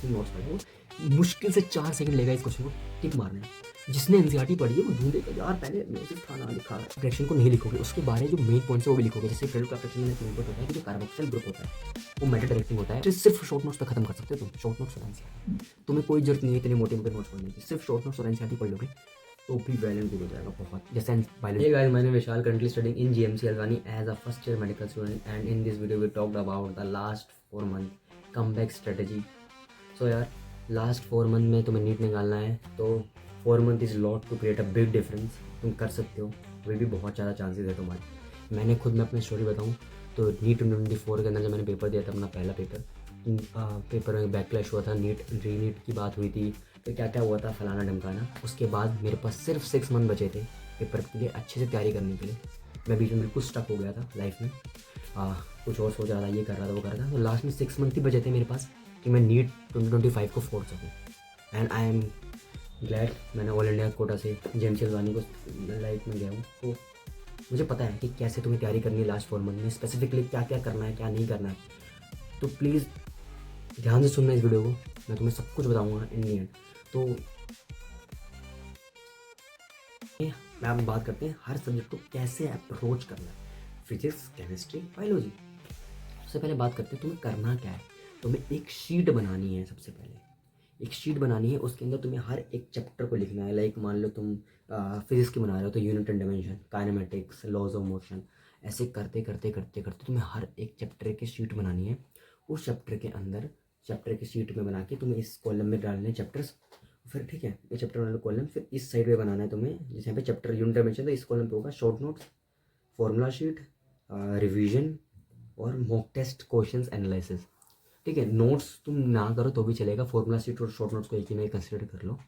जिसने नोट्स पढ़ा है वो मुश्किल से 4 सेकंड लेगा इस क्वेश्चन को टिक मारने में। जिसने एनसीईआरटी पढ़ी है वो ढूंढेगा यार पहले म्यूजिक था ना लिखा है, फ्रैक्शन को नहीं लिखोगे, उसके बारे जो मेन पॉइंट्स है वो भी लिखोगे। जैसे क्रेडिट का फ्रैक्शन में एक मेन पॉइंट होता है कि जो कार्बोक्सिल ग्रुप होता है वो मेटल डायरेक्टिंग होता है, तो सिर्फ शॉर्ट नोट्स पे खत्म कर सकते हो तुम, शॉर्ट नोट्स और एनसीईआरटी। तुम्हें कोई जरूरत नहीं है इतने मोटे मोटे नोट्स पढ़ने की, सिर्फ शॉर्ट नोट्स और एनसीईआरटी पढ़ लोगे तो भी वेल एंड गुड हो जाएगा बहुत। जैसे biology. Guys, my name Vishal, currently studying in GMC Haldwani as a first year medical student and in this video we talked about the last 4 month comeback strategy. So यार last 4 month में तुम्हें NEET निकालना है तो 4 month is lot to create a big difference. तुम कर सकते हो, अभी भी बहुत ज़्यादा चांसेस है तुम्हारे। मैंने खुद में अपनी स्टोरी बताऊँ तो नीट 2024 के अंदर जब मैंने पेपर दिया था अपना पहला पेपर में बैकलैश हुआ था, री नीट की बात हुई थी, तो क्या क्या हुआ था फलाना ढमकाना। उसके बाद मेरे पास सिर्फ 6 मंथ बचे थे पेपर के लिए अच्छे से तैयारी करने के लिए। मैं बीच में बिल्कुल स्टक हो गया था लाइफ में, कुछ और सोच रहा था, ये कर रहा था वो कर रहा था, तो लास्ट में 6 मंथ ही बचे थे मेरे पास कि मैं नीट 2025 को फोड़ सकूँ। एंड आई एम ग्लैड मैंने ऑल इंडिया कोटा से जेएमसी हल्द्वानी को लाइफ में गया हूँ। तो मुझे पता है कि कैसे तुम्हें तैयारी करनी है लास्ट 4 मंथ में, स्पेसिफिकली क्या क्या करना है क्या नहीं करना है। तो प्लीज़ ध्यान से सुनना इस वीडियो को, मैं तुम्हें सब कुछ बताऊँगा इन दी एंड। तो मैं आप बात करते हैं हर सब्जेक्ट को कैसे अप्रोच करना है, फिजिक्स केमिस्ट्री बायोलॉजी। सबसे पहले बात करते हैं तुम्हें करना क्या है। तुम्हें एक शीट बनानी है, सबसे पहले एक शीट बनानी है, उसके अंदर तुम्हें हर एक चैप्टर को लिखना है। लाइक मान लो तुम फिजिक्स की बना रहे हो तो unit and dimension, kinematics, laws of motion, ऐसे करते करते करते करते तुम्हें हर एक चैप्टर की शीट बनानी है। उस चैप्टर के अंदर चैप्टर की शीट में बना के तुम्हें इस कॉलम में डालने चैप्टर्स, फिर ठीक है ये चैप्टर वाला कॉलम, फिर इस साइड में बनाना है तुम्हें जैसे यहाँ पे चैप्टर यूनिट डायमेंशन, तो इस कॉलम पे होगा short notes, formula sheet, revision और मॉक टेस्ट क्वेश्चंस एनालिसिस। ठीक है, नोट्स तुम ना करो तो भी चलेगा, फॉर्मूला शीट और शॉर्ट नोट्स को एक ही में कंसिडर कर लो।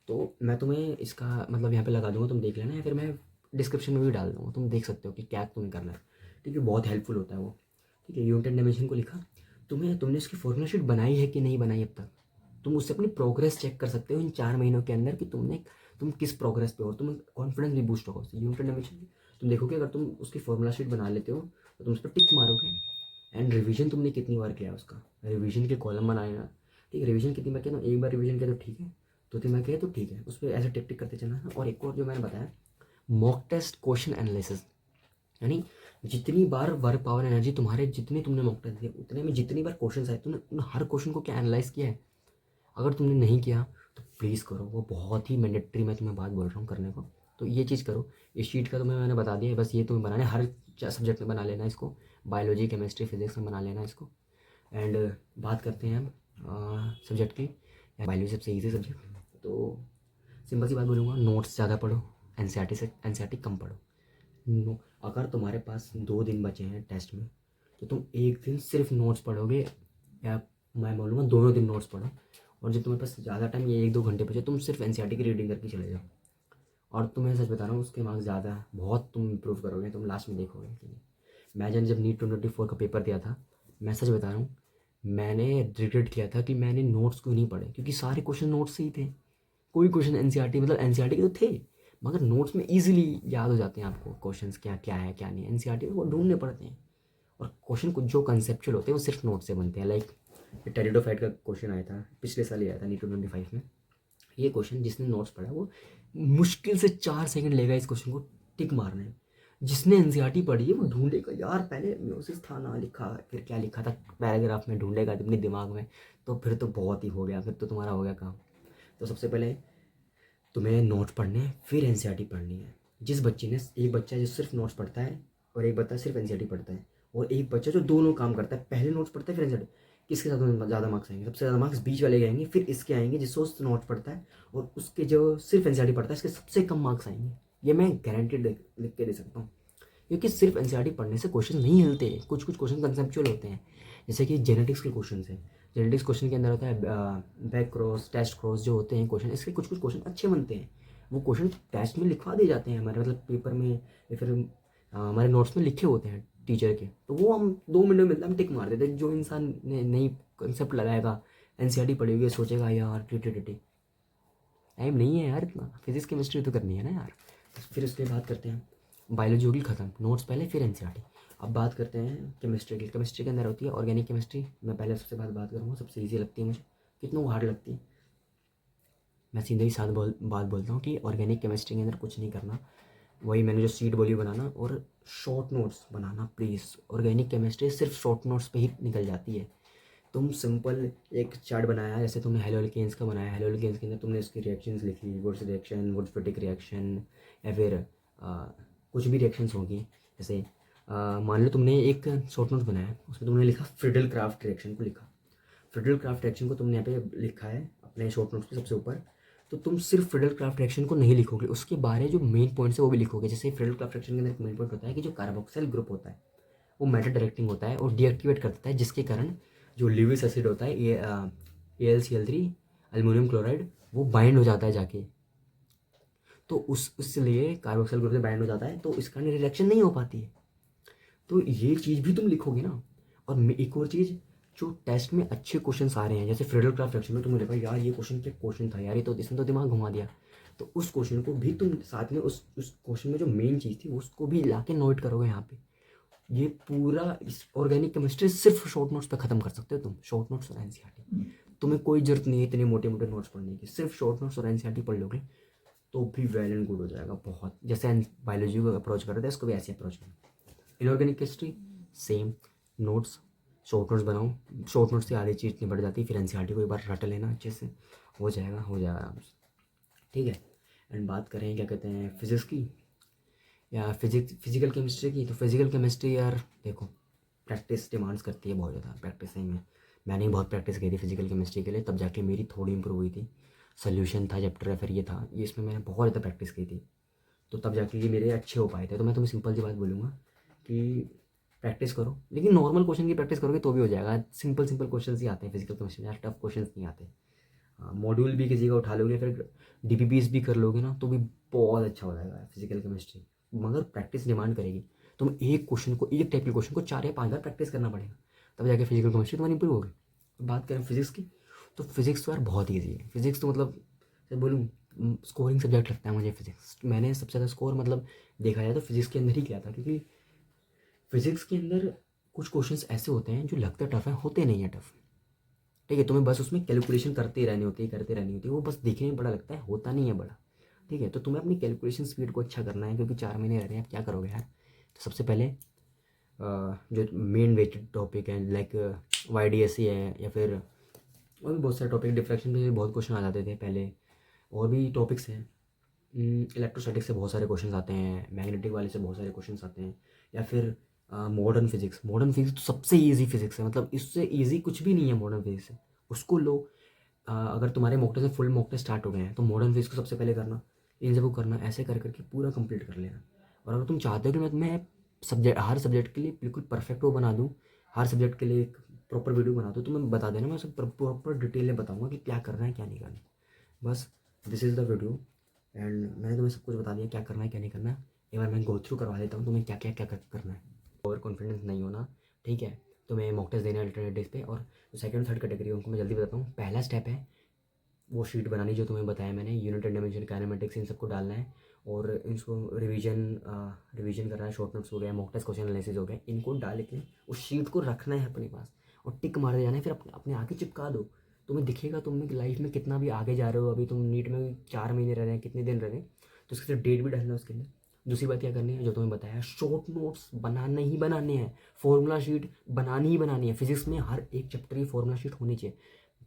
तो मैं तुम्हें इसका मतलब यहाँ पे लगा दूंगा, तुम देख लेना, या फिर मैं डिस्क्रिप्शन में भी डाल दूंगा, तुम देख सकते हो कि क्या तुम्हें करना है। ठीक है, बहुत हेल्पफुल होता है वो। ठीक है, यूनिट एंड डायमेंशन को लिखा, तुमने इसकी फॉर्मूला शीट बनाई है कि नहीं बनाई अब तक, तुम उससे अपनी प्रोग्रेस चेक कर सकते हो इन 4 महीनों के अंदर कि तुम किस प्रोग्रेस पे हो, तुम्हें कॉन्फिडेंस भी बूस्ट होगा उससे। यूनिट एंड डायमेंशन तुम देखोगे अगर तुम उसकी फॉर्मूला शीट बना लेते हो तो तुम उस पर टिक मारोगे। एंड रिवीजन तुमने कितनी बार किया उसका, रिवीजन के कॉलम बनाए ना। ठीक है, रिवीजन कितनी बार किया ना, एक बार रिवीजन किया तो ठीक है, 2-3 बार किया तो ठीक है, उस पर ऐसे टिक टिक करते चलना है। और एक और जो मैंने बताया मॉक टेस्ट क्वेश्चन एनालिसिस, यानी जितनी बार वर्क पावर एनर्जी तुम्हारे, जितने तुमने मॉक टेस्ट दिए उतने में जितनी बार क्वेश्चन आए तुमने उन हर क्वेश्चन को क्या एनालाइज किया है। अगर तुमने नहीं किया तो प्लीज़ करो, वो बहुत ही मैंडेटरी मैं तुम्हें बात बोल रहा हूँ करने को। तो ये चीज़ करो। इस शीट का तुम्हें मैंने बता दिया है, बस ये तुम्हें बनाना है, हर सब्जेक्ट में बना लेना है इसको, बायोलॉजी केमिस्ट्री फिजिक्स में बना लेना है इसको। एंड बात करते हैं हम सब्जेक्ट की, बायोलॉजी सबसे ईजी सब्जेक्ट। तो सिंपल सी बात बोलूँगा, नोट्स ज़्यादा पढ़ो, एनसीईआरटी से एनसीईआरटी कम पढ़ो। अगर तुम्हारे पास 2 दिन बचे हैं टेस्ट में तो तुम एक दिन सिर्फ नोट्स पढ़ोगे, या मैं बोलूँगा दोनों दिन नोट्स पढ़ो। और जब तुम्हारे पास ज़्यादा टाइम, ये 1-2 घंटे बचे, तुम सिर्फ एनसीईआरटी की रीडिंग करके चले जाओ। और तुम्हें सच बता रहा हूँ उसके मार्क्स ज़्यादा बहुत तुम इम्प्रूव करोगे, तुम लास्ट में देखोगे कि नहीं। मैं जब नीट 2024 का पेपर दिया था, मैं सच बता रहा हूँ, मैंने रिग्रेट किया था कि मैंने नोट्स क्यों नहीं पढ़े, क्योंकि सारे क्वेश्चन नोट्स से ही थे। कोई क्वेश्चन एनसीईआरटी मतलब एनसीईआरटी के तो थे, मगर नोट्स में इजीली याद हो जाते हैं आपको क्वेश्चंस क्या क्या है क्या नहीं। एनसीईआरटी में वो ढूंढने पड़ते हैं, और क्वेश्चन कुछ जो कंसेप्चुअल होते हैं वो सिर्फ नोट से बनते हैं। लाइक टेरिडोफाइट का क्वेश्चन आया था पिछले साल ही आया था नीट 2025 में। ये क्वेश्चन जिसने नोट्स पढ़ा वो मुश्किल से 4 सेकंड लेगा इस क्वेश्चन को टिक मारने में। जिसने एनसीईआरटी पढ़ी है वो ढूंढेगा यार पहले म्यूजिक था ना लिखा, फिर क्या लिखा था पैराग्राफ में, ढूंढेगा अपने दिमाग में, तो फिर तो बहुत ही हो गया, फिर तो तुम्हारा हो गया काम। तो सबसे पहले तुम्हें नोट्स पढ़ने हैं, फिर एनसीईआरटी पढ़नी है। जिस बच्चे ने, एक बच्चा जो सिर्फ नोट्स पढ़ता है और एक बच्चा सिर्फ एनसीईआरटी पढ़ता है, और एक बच्चा जो दोनों काम करता है, पहले नोट्स पढ़ता है फिर एनसीईआरटी, किसके साथ ज़्यादा मार्क्स आएंगे? सबसे ज़्यादा मार्क्स बीच वाले के आएंगे, फिर इसके आएंगे जिससे उस नोट्स पढ़ता है, और उसके जो सिर्फ एनसीईआरटी पढ़ता है इसके सबसे कम मार्क्स आएंगे। ये मैं गारंटी लिख के दे सकता हूँ, क्योंकि सिर्फ एनसीईआरटी पढ़ने से क्वेश्चन नहीं हिलते, कुछ कुछ क्वेश्चन कंसेप्चुअल होते हैं। जैसे कि जेनेटिक्स के क्वेश्चन है, जेनेटिक्स क्वेश्चन के अंदर होता है बैक क्रॉस टेस्ट क्रॉस जो होते हैं क्वेश्चन, इसके कुछ कुछ क्वेश्चन अच्छे बनते हैं, वो क्वेश्चन टेस्ट में लिखवा दिए जाते हैं हमारे, मतलब पेपर में या फिर हमारे नोट्स में लिखे होते हैं टीचर के, तो वो हम 2 मिनट में मिलता है, हम टिक मार देते हैं। जो इंसान ने नई कंसेप्ट लगाएगा, एनसीईआरटी पढ़ेगी, सोचेगा यार टी टाइम नहीं है यार इतना, फिजिक्स केमिस्ट्री तो करनी है ना यार। फिर उसके बाद करते हैं बायोलॉजी होगी खत्म, नोट्स पहले फिर एनसीईआरटी। अब बात करते हैं केमिस्ट्री की। केमिस्ट्री के अंदर होती है ऑर्गेनिक केमिस्ट्री, मैं पहले सबसे बात करूँगा, सबसे ईजी लगती है मुझे। कितनों को हार्ड लगती है। मैं सीधे ही साथ बात बोलता हूँ कि ऑर्गेनिक केमिस्ट्री के अंदर कुछ नहीं करना, वही मैंने जो सीट बोली बनाना और short notes banana please. Organic chemistry सिर्फ शॉर्ट नोट्स पे ही निकल जाती है। तुम सिंपल एक चार्ट बनाया, जैसे तुमने हेलो एल्केन्स का बनाया, हेलो एल्केन्स के अंदर तुमने इसकी रिएक्शंस लिखी, वुड्स रिएक्शन, वुड फिटिक रिएक्शन, या फिर कुछ भी रिएक्शंस होंगी। जैसे मान लो तुमने एक शॉर्ट नोट बनाया, उसमें तुमने लिखा फ्रिडल क्राफ्ट रिएक्शन को लिखा, फ्रिडल क्राफ्ट रिएक्शन को तुमने यहाँ पे लिखा है अपने शॉर्ट नोट्स पे सबसे ऊपर। तो तुम सिर्फ फ्रिडल क्राफ्ट रिएक्शन को नहीं लिखोगे, उसके बारे जो मेन पॉइंट्स है वो भी लिखोगे। जैसे फ्रिडल क्राफ्ट रिएक्शन के अंदर एक मेन पॉइंट होता है कि जो कार्बोक्सिल ग्रुप होता है वो मेटल डायरेक्टिंग होता है और डीएक्टिवेट कर देता है, जिसके कारण जो लिविस एसिड होता है AlCl3 अल्मोनियम क्लोराइड वो बाइंड हो जाता है जाके। तो उसलिए कार्बोक्सिल ग्रुप से बाइंड हो जाता है, तो इस कारण रिएक्शन नहीं हो पाती है। तो ये चीज़ भी तुम लिखोगे ना। और एक और चीज़, जो टेस्ट में अच्छे क्वेश्चन आ रहे हैं, जैसे फ्रिडल क्राफ्ट रिएक्शन में तुम्हें लगा यार ये क्वेश्चन क्या क्वेश्चन था यार, ये तो इसने तो दिमाग घुमा दिया, तो उस क्वेश्चन को भी तुम साथ में उस क्वेश्चन में जो मेन चीज़ थी उसको भी ला के नोट करोगे यहाँ पे। ये पूरा इस ऑर्गेनिक केमिस्ट्री सिर्फ शॉर्ट नोट्स पे ख़त्म कर सकते हो तुम, शॉर्ट नोट्स और एनसीईआरटी। तुम्हें कोई जरूरत नहीं है इतने मोटे मोटे नोट्स पढ़ने की, सिर्फ शॉर्ट नोट्स और एनसीईआरटी पढ़ लोगे तो भी वेल एंड गुड हो जाएगा बहुत। जैसे बायोलॉजी को अप्रोच कर रहे थे, इसको भी ऐसे अप्रोच करो। Inorganic chemistry same, notes short notes बनाओ, शॉर्ट नोट्स से आधी चीज़ निपट जाती है, फिर एनसीईआरटी को एक बार रट लेना अच्छे से, हो जाएगा आराम से, ठीक है। एंड बात करें क्या कहते हैं फिजिक्स की या फिजिकल केमिस्ट्री की, तो फिजिकल केमिस्ट्री यार देखो प्रैक्टिस डिमांड्स करती है बहुत ज़्यादा, प्रैक्टिस सही में मैंने बहुत प्रैक्टिस की थी फिजिकल केमिस्ट्री के लिए, तब जाके मेरी थोड़ी इंप्रूव हुई थी। सोल्यूशन था चैप्टर, या फिर ये था, ये इसमें मैंने बहुत ज़्यादा प्रैक्टिस की थी, तो तब जाके ये मेरे अच्छे हो पाए थे। तो मैं तुम्हें सिंपल सी बात बोलूँगा कि प्रैक्टिस करो, लेकिन नॉर्मल क्वेश्चन की प्रैक्टिस करोगे तो भी हो जाएगा। सिंपल क्वेश्चन ही आते हैं फिजिकल केमिस्ट्री में, टफ क्वेश्चन नहीं आते। हाँ, मॉड्यूल भी किसी का उठा लोगे, फिर DPPs भी कर लोगे ना, तो भी बहुत अच्छा हो जाएगा फिजिकल केमिस्ट्री, मगर प्रैक्टिस डिमांड करेगी। तुम एक क्वेश्चन को, एक टाइप के क्वेश्चन को 4 या 5 बार प्रैक्टिस करना पड़ेगा, तब जाके फिजिकल केमिस्ट्री तुम्हारी इंप्रूव होगी। बात करें फिजिक्स की, तो फिजिक्स तो यार बहुत ईजी है। फिजिक्स तो मतलब बोलूँ स्कोरिंग सब्जेक्ट लगता है मुझे फिजिक्स। मैंने सबसे ज़्यादा स्कोर मतलब देखा जाए तो फिजिक्स के अंदर ही किया था, क्योंकि फिजिक्स के अंदर कुछ क्वेश्चंस ऐसे होते हैं जो लगते टफ हैं, होते नहीं है टफ, ठीक है। तुम्हें बस उसमें कैलकुलेशन करते रहनी होती है, वो बस देखने में बड़ा लगता है, होता नहीं है बड़ा, ठीक है। तो तुम्हें अपनी कैलकुलेशन स्पीड को अच्छा करना है, क्योंकि 4 महीने रह रहे हैं, आप क्या करोगे यार। तो सबसे पहले जो मेन वेटेड टॉपिक है लाइक YDSE है, या फिर और भी बहुत सारे टॉपिक, डिफ्रैक्शन पे बहुत क्वेश्चन आ जाते थे पहले, और भी टॉपिक्स हैं। इलेक्ट्रोस्टैटिक्स से बहुत सारे क्वेश्चन आते हैं, मैग्नेटिक वाले से बहुत सारे क्वेश्चन आते हैं, या फिर मॉडर्न फिजिक्स तो सबसे ईजी फिजिक्स है, मतलब इससे ईजी कुछ भी नहीं है मॉडर्न फिजिक्स से। उसको लो, अगर तुम्हारे मॉक टेस्ट से फुल मॉक टेस्ट स्टार्ट हो गए हैं तो मॉडर्न फिजिक्स को सबसे पहले करना, इन सबको करना, ऐसे कर करके पूरा कंप्लीट कर लेना। और अगर तुम चाहते हो कि मैं हर सब्जेक्ट के लिए बिल्कुल परफेक्ट वो बना दूँ, हर सब्जेक्ट के लिए एक प्रॉपर वीडियो बना दूँ, तो मैं बता देना, मैं सब प्रॉपर डिटेल में बताऊँगा कि क्या करना है क्या नहीं करना है। बस this is the video, and मैंने तुम्हें सब कुछ बता दिया क्या करना है क्या नहीं करना है। एक बार मैं गो थ्रू करवा देता हूँ तुम्हें क्या क्या क्या करना है। ओवर कॉन्फिडेंस नहीं होना, ठीक है। तुम्हें मॉक टेस्ट देना है अल्टरनेट डेज पे, और जो सेकंड थर्ड कैटेगरी है उनको मैं जल्दी बताता हूँ। पहला स्टेप है वो शीट बनानी जो तुम्हें बताया मैंने, यूनिट एंड डायमेंशन, काइनेमेटिक्स, इन सबको डालना है, और इसको रिवीजन करना है। शॉर्ट नोट्स हो गया, मॉक टेस्ट क्वेश्चन एनालिसिस हो गया, इनको डाल के उस शीट को रखना है अपने पास और टिक मारते जाना है, फिर अपने आगे चिपका दो। तुम्हें दिखेगा तुम लाइफ में कितना भी आगे जा रहे हो। अभी तुम नीट में 4 महीने रह रहे हैं, कितने दिन रह रहे हैं, तो उसके साथ डेट भी डालना है उसके अंदर। दूसरी बात क्या करनी है, जो तुम्हें बताया, शॉर्ट नोट्स बनाने ही बनाने हैं, फॉर्मूला शीट बनानी ही बनानी है। फिजिक्स में हर एक चैप्टर की फॉर्मूला शीट होनी चाहिए।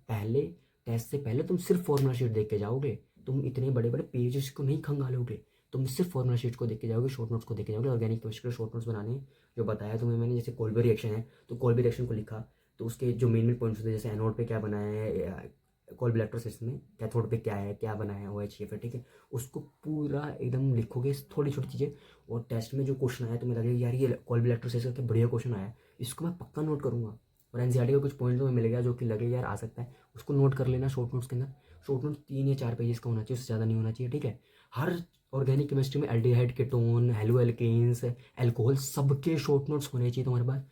पहले टेस्ट से पहले तुम सिर्फ फॉर्मूला शीट देख के जाओगे, तुम इतने बड़े बड़े पेजेस को नहीं खंगालोगे, तुम सिर्फ फॉर्मूला शीट को देख के जाओगे, शॉर्ट नोट्स को देख के जाओगे। ऑर्गेनिक केमिस्ट्री के शॉर्ट नोट्स बनाने जो बताया तुम्हें मैंने, जैसे कोल्बर रिएक्शन है तो कोल्बर रिएक्शन को लिखा, तो उसके जो मेन पॉइंट्स होते हैं, जैसे एनोड पे क्या बनाया है, कोल्बर इलेक्ट्रोसिस में कैथोड पे क्या है, क्या बनाया है OH, फिर ठीक है, उसको पूरा एकदम लिखोगे, थोड़ी छोटी चीज़ें। और टेस्ट में जो क्वेश्चन आया तुम्हें लगेगा यार ये कोल्बर इलेक्ट्रोसिस का बढ़िया क्वेश्चन आया है, इसको मैं पक्का नोट करूँगा। और एनसीईआरटी का कुछ पॉइंट तुम्हें मिल गया जो कि लगेगा यार आ सकता है, उसको नोट कर लेना शॉर्ट नोट्स के अंदर। शॉर्ट नोट्स 3 या 4 पेजेस का होना चाहिए, उससे ज़्यादा नहीं होना चाहिए, ठीक है। हर ऑर्गेनिक केमिस्ट्री में aldehyde, ketone, haloalkanes, alcohol, सबके शॉर्ट नोट्स होने चाहिए तुम्हारे पास।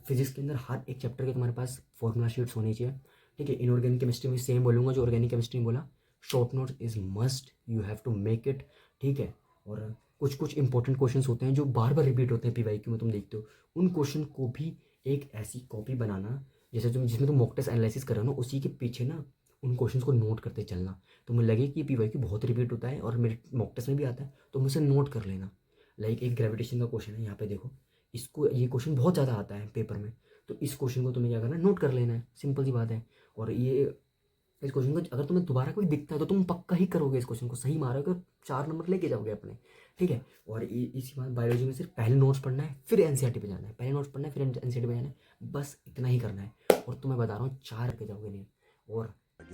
फिजिक्स के अंदर हर एक चैप्टर के तुम्हारे पास फॉर्मूला शीट्स होनी चाहिए, ठीक है। इनऑर्गेनिक केमिस्ट्री में सेम बोलूँगा जो ऑर्गेनिक केमिस्ट्री में बोला, short notes is must, you have to make it, ठीक है। और कुछ इंपॉर्टेंट क्वेश्चंस होते हैं जो बार बार रिपीट होते हैं PYQ में, तुम देखते हो, उन क्वेश्चन को भी एक ऐसी कॉपी बनाना जैसे तुम जिसमें तुम मॉक टेस्ट एनालिसिस कर रहे हो ना, उसी के पीछे ना उन क्वेश्चंस को नोट करते चलना। तो मुझे लगे कि पीवाईक्यू बहुत रिपीट होता है और मेरे मॉक टेस्ट में भी आता है, तो मुझे नोट कर लेना। लाइक एक ग्रेविटेशन का क्वेश्चन है, यहाँ पे देखो, इसको ये क्वेश्चन बहुत ज़्यादा आता है पेपर में, तो इस क्वेश्चन को तुम्हें क्या करना है, नोट कर लेना है, सिंपल सी बात है। और ये इस क्वेश्चन को अगर तुम्हें दोबारा कोई दिखता है तो तुम पक्का ही करोगे, इस क्वेश्चन को सही मारोगे, 4 नंबर लेके जाओगे अपने, ठीक है। और इसी बात, बायोलॉजी में सिर्फ पहले नोट्स पढ़ना है, फिर एनसीईआरटी पे जाना है, पहले नोट्स पढ़ना है, फिर एनसीईआरटी पे जाना है, बस इतना ही करना है। और तुम्हें बता रहा हूँ 4 के जाओगे नहीं। और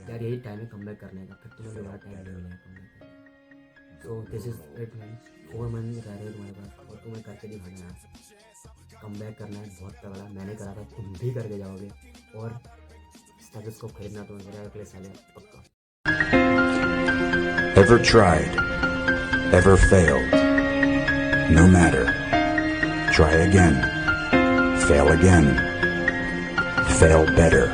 यार यही टाइम है कम बैक करने का, फिर तुम्हें दोबारा टाइम नहीं मिलेगा कम बैक करने का। So this is it man, 4 month रह रहे हो तुम्हारे पास और तुम्हें करके दिखाना है, कम बैक करना है बहुत तगड़ा। मैंने करा था, तुम भी करके जाओगे। और स्टेथोस्कोप खरीदना तो मेरा अगले साल है पक्का। Ever tried? Ever failed? No matter. Try again. Fail again. Fail better.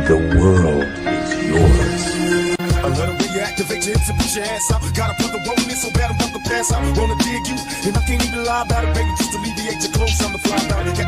The world is yours. A little reactivate your hips and push your ass out. Gotta put the roll in so bad I'm about to pass out. Wanna dig you, and I can't even lie about it, baby. Just alleviate your clothes, I'm the fly out.